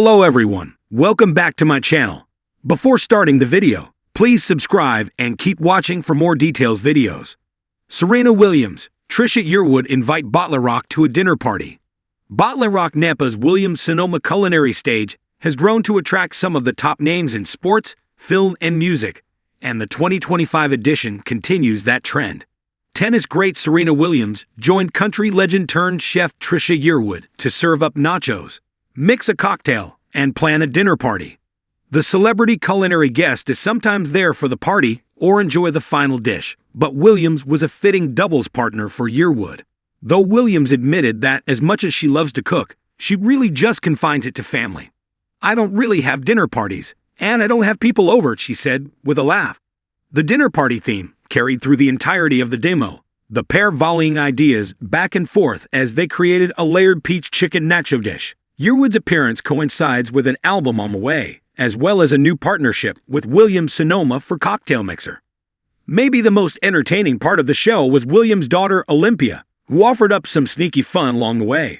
Hello everyone, welcome back to my channel. Before starting the video, please subscribe and keep watching for more details videos. Serena Williams, Trisha Yearwood invite BottleRock to a dinner party. BottleRock Napa's Williams Sonoma Culinary stage has grown to attract some of the top names in sports, film, and music, and the 2025 edition continues that trend. Tennis great Serena Williams joined country legend turned chef Trisha Yearwood to serve up nachos, mix a cocktail, and plan a dinner party. The celebrity culinary guest is sometimes there for the party or enjoy the final dish, but Williams was a fitting doubles partner for Yearwood. Though Williams admitted that as much as she loves to cook, she really just confines it to family. "I don't really have dinner parties, and I don't have people over," she said, with a laugh. The dinner party theme carried through the entirety of the demo, the pair volleying ideas back and forth as they created a layered peach chicken nacho dish. Yearwood's appearance coincides with an album on the way, as well as a new partnership with Williams Sonoma for cocktail mixer. Maybe the most entertaining part of the show was Williams' daughter Olympia, who offered up some sneaky fun along the way.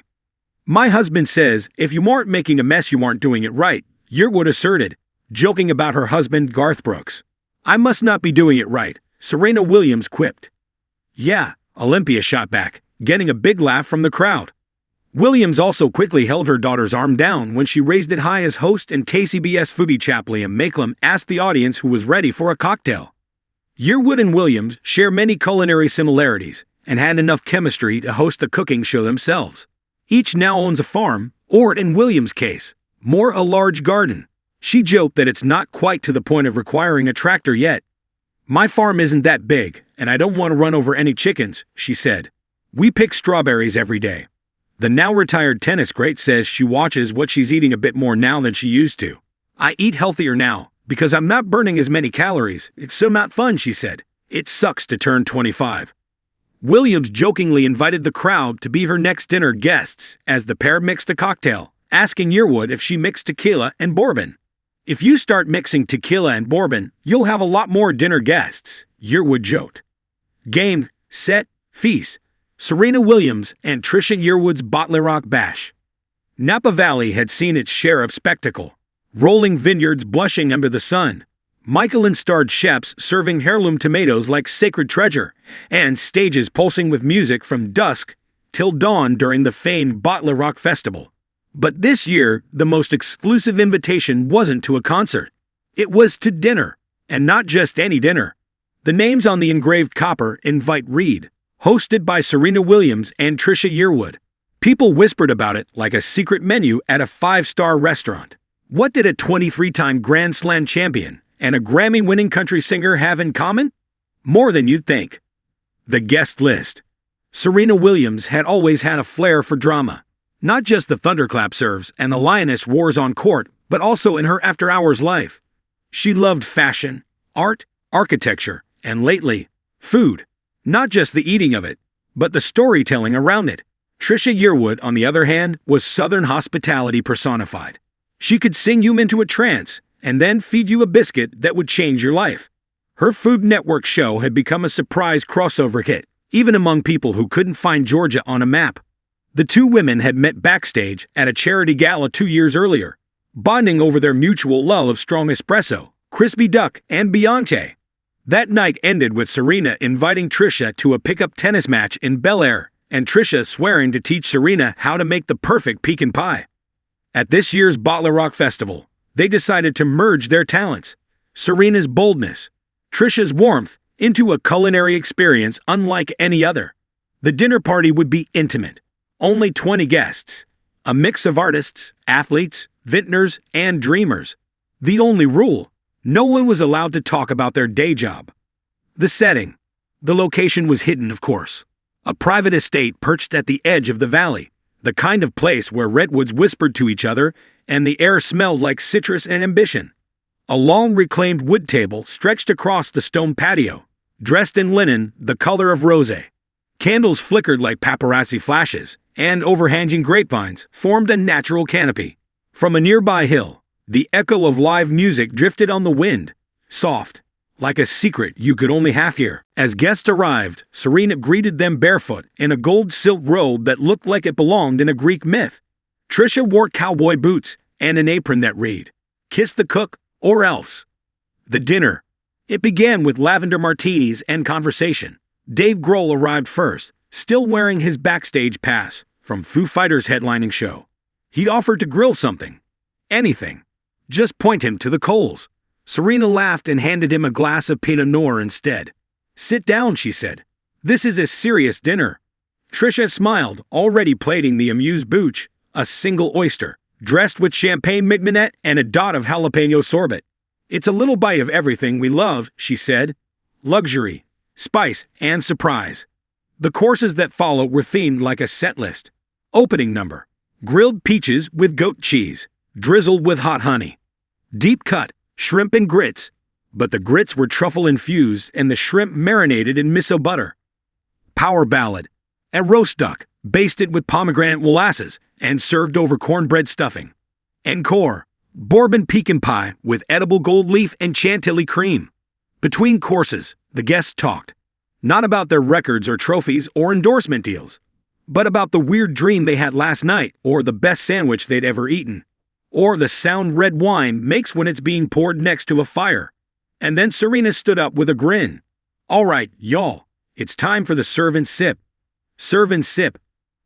"My husband says if you aren't making a mess you aren't doing it right," Yearwood asserted, joking about her husband Garth Brooks. "I must not be doing it right," Serena Williams quipped. "Yeah," Olympia shot back, getting a big laugh from the crowd. Williams also quickly held her daughter's arm down when she raised it high as host and KCBS foodie Chapliam Makelum asked the audience who was ready for a cocktail. Yearwood and Williams share many culinary similarities and had enough chemistry to host the cooking show themselves. Each now owns a farm, or in Williams' case, more a large garden. She joked that it's not quite to the point of requiring a tractor yet. "My farm isn't that big, and I don't want to run over any chickens," she said. "We pick strawberries every day." The now-retired tennis great says she watches what she's eating a bit more now than she used to. "I eat healthier now, because I'm not burning as many calories. It's so not fun," she said. "It sucks to turn 25. Williams jokingly invited the crowd to be her next dinner guests as the pair mixed a cocktail, asking Yearwood if she mixed tequila and bourbon. "If you start mixing tequila and bourbon, you'll have a lot more dinner guests," Yearwood joked. Game, set, feast. Serena Williams and Trisha Yearwood's BottleRock Bash. Napa Valley had seen its share of spectacle. Rolling vineyards blushing under the sun, Michelin-starred chefs serving heirloom tomatoes like sacred treasure, and stages pulsing with music from dusk till dawn during the famed BottleRock Festival. But this year, the most exclusive invitation wasn't to a concert. It was to dinner, and not just any dinner. The names on the engraved copper invite read, hosted by Serena Williams and Trisha Yearwood. People whispered about it like a secret menu at a five-star restaurant. What did a 23-time Grand Slam champion and a Grammy-winning country singer have in common? More than you'd think. The guest list. Serena Williams had always had a flair for drama. Not just the thunderclap serves and the lioness wars on court, but also in her after-hours life. She loved fashion, art, architecture, and lately, food. Not just the eating of it, but the storytelling around it. Trisha Yearwood, on the other hand, was Southern hospitality personified. She could sing you into a trance and then feed you a biscuit that would change your life. Her Food Network show had become a surprise crossover hit, even among people who couldn't find Georgia on a map. The two women had met backstage at a charity gala 2 years earlier, bonding over their mutual love of strong espresso, crispy duck, and Beyonce. That night ended with Serena inviting Trisha to a pickup tennis match in Bel Air, and Trisha swearing to teach Serena how to make the perfect pecan pie. At this year's BottleRock Festival, they decided to merge their talents, Serena's boldness, Trisha's warmth, into a culinary experience unlike any other. The dinner party would be intimate. Only 20 guests, a mix of artists, athletes, vintners, and dreamers. The only rule, no one was allowed to talk about their day job. The setting. The location was hidden, of course. A private estate perched at the edge of the valley, the kind of place where redwoods whispered to each other and the air smelled like citrus and ambition. A long reclaimed wood table stretched across the stone patio, dressed in linen the color of rosé. Candles flickered like paparazzi flashes, and overhanging grapevines formed a natural canopy. From a nearby hill, the echo of live music drifted on the wind, soft, like a secret you could only half hear. As guests arrived, Serena greeted them barefoot in a gold silk robe that looked like it belonged in a Greek myth. Trisha wore cowboy boots and an apron that read, "Kiss the cook or else." The dinner. It began with lavender martinis and conversation. Dave Grohl arrived first, still wearing his backstage pass from Foo Fighters' headlining show. He offered to grill something. Anything. Just point him to the coals. Serena laughed and handed him a glass of Pinot Noir instead. "Sit down," she said. "This is a serious dinner." Trisha smiled, already plating the amuse-bouche, a single oyster, dressed with champagne mignonette and a dot of jalapeno sorbet. "It's a little bite of everything we love," she said. Luxury, spice, and surprise. The courses that follow were themed like a set list. Opening number: grilled peaches with goat cheese, drizzled with hot honey. Deep cut, shrimp and grits, but the grits were truffle-infused and the shrimp marinated in miso butter. Power ballad: a roast duck, basted with pomegranate molasses and served over cornbread stuffing. Encore: bourbon pecan pie with edible gold leaf and chantilly cream. Between courses, the guests talked. Not about their records or trophies or endorsement deals, but about the weird dream they had last night, or the best sandwich they'd ever eaten, or the sound red wine makes when it's being poured next to a fire. And then Serena stood up with a grin. "All right, y'all, it's time for the serve and sip." Serve and sip.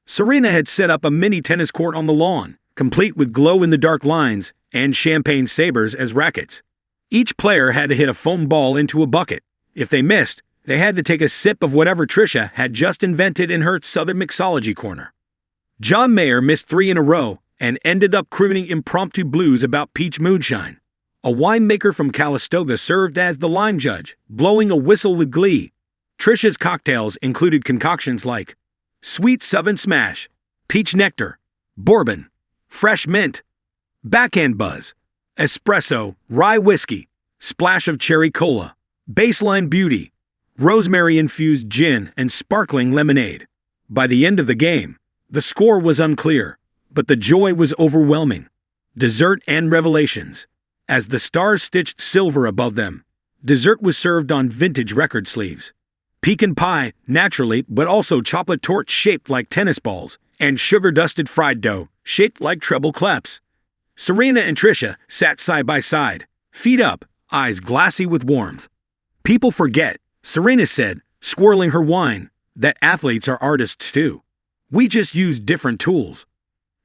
Serena had set up a mini tennis court on the lawn, complete with glow-in-the-dark lines and champagne sabers as rackets. Each player had to hit a foam ball into a bucket. If they missed, they had to take a sip of whatever Trisha had just invented in her Southern mixology corner. John Mayer missed 3 in a row and ended up crooning impromptu blues about peach moonshine. A winemaker from Calistoga served as the line judge, blowing a whistle with glee. Trisha's cocktails included concoctions like sweet Southern smash, peach nectar, bourbon, fresh mint, backhand buzz, espresso, rye whiskey, splash of cherry cola, baseline beauty, rosemary-infused gin, and sparkling lemonade. By the end of the game, the score was unclear, but the joy was overwhelming. Dessert and revelations. As the stars stitched silver above them, dessert was served on vintage record sleeves. Pecan pie, naturally, but also chocolate torte shaped like tennis balls, and sugar-dusted fried dough, shaped like treble cleps. Serena and Trisha sat side by side, feet up, eyes glassy with warmth. "People forget," Serena said, swirling her wine, "that athletes are artists too. We just use different tools."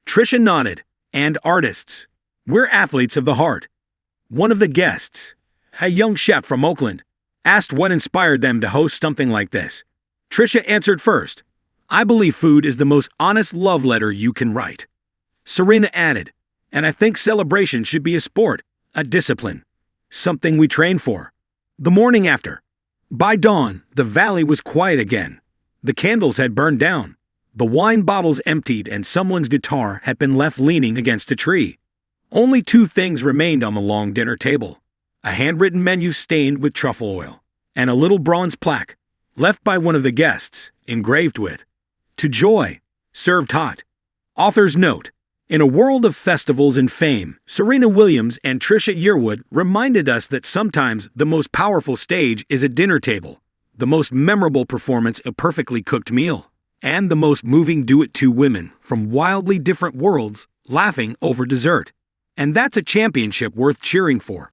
Trisha nodded. "And artists. We're athletes of the heart." One of the guests, a young chef from Oakland, asked what inspired them to host something like this. Trisha answered first. "I believe food is the most honest love letter you can write." Serena added, "And I think celebration should be a sport, a discipline, something we train for." The morning after. By dawn, the valley was quiet again. The candles had burned down, the wine bottles emptied, and someone's guitar had been left leaning against a tree. Only 2 things remained on the long dinner table: a handwritten menu stained with truffle oil, and a little bronze plaque, left by one of the guests, engraved with, "To Joy, served hot." Author's note: in a world of festivals and fame, Serena Williams and Trisha Yearwood reminded us that sometimes the most powerful stage is a dinner table, the most memorable performance a perfectly cooked meal, and the most moving duet 2 women from wildly different worlds laughing over dessert. And that's a championship worth cheering for.